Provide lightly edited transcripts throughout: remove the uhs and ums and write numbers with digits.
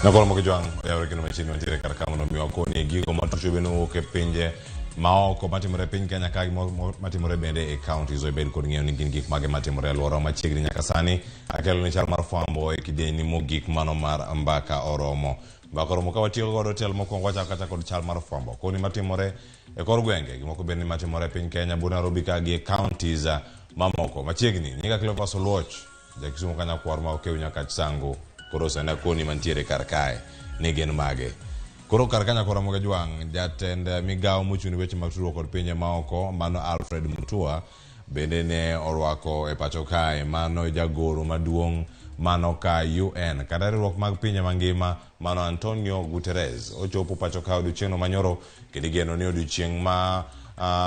Nakolo mokijwang ya wrekino machini mantiere kar kamono miwako ni gigo matucho no ke pinje maoko matimore piny Kenya ka matimore bende e counties o bed kod ng'eyo ni gin gik mage matimore alwora machiegni nyaka sani akelo ni chal mar fwambo e kidieny mogik mano mar mbaka oromo ka watiyo godo tel mokwongo wachako kata kod chal mar fwambo koni matimore e kor gwenge gimoko bende matimore piny Kenya bu Nairobi ka gi counties mamoko machiegni nyinga Cleophas Oluoch jakisumo kanyakwar ma okew nyaka sango koro sana koni mantiere kar kae ni gin mage koro kar kanya kora moge jwang jatend migawo mochuni weche mag tudruok kod pinje maoko mano Alfred Mutua bende ne orwako e pacho kae mano jagoro maduong' mano ka UN kata riwruok mag pinje mangima mano Antonio Guterres ochopo pacho kae odiochieng'no manyoro kendo igeno ni odiochieng'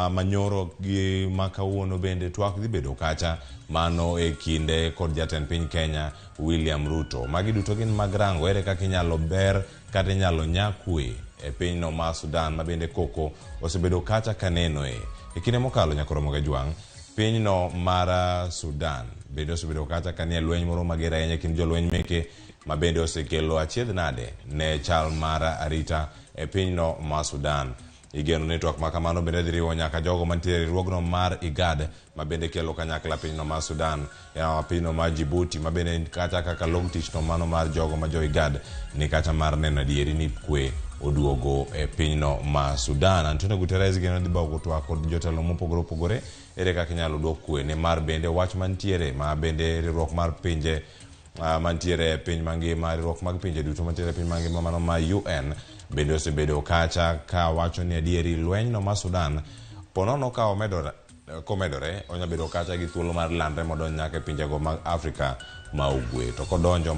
manyoro gi makawuono bende twak dhi bedo kacha mano e kinde kod jatend piny Kenya William Ruto. Magi duto gin mag rango ere kaka inyalo ber kata inyalo nyakwe e pinyno ma Sudan ma bende koko osebedo kacha kaneno e kinde mokalo nyakoro moge jwang pinyno mar Sudan bende osebedo kacha kanie lweny moro mager ahinya kind jolweny meke ma bende osekelo achiedh nade ne chal mar arita e pinyno ma Sudan. Igeno network makamano bende diriwo nyaka jogo mantiere riwruogno mar IGAD ma bende kelo kanyakla pinyno mar Sudan ya pinyno mar Djibouti ma bende kata kaka log tich no mano mar jogo ma jo IGAD ni kata mar neno adieri ni kwe oduogo e pinyno ma Sudan. Antonio Guterres geno di bago twak kod jotelo mopogore opogore ere kaka inyalo duok kwe ne mar bende wach mantiere ma bende riwruok mar pinje mantiere piny mangima riwruok mag pinje duto mantiere piny mangima mano ma UN bende osebedo kacha ka wacho ni adieri lweny no ma Sudan ponono ka komedore onya bedo kacha gi thuolo mar landre modonj nyaka e pinjego mag Afrika ma ugwe to kodonjo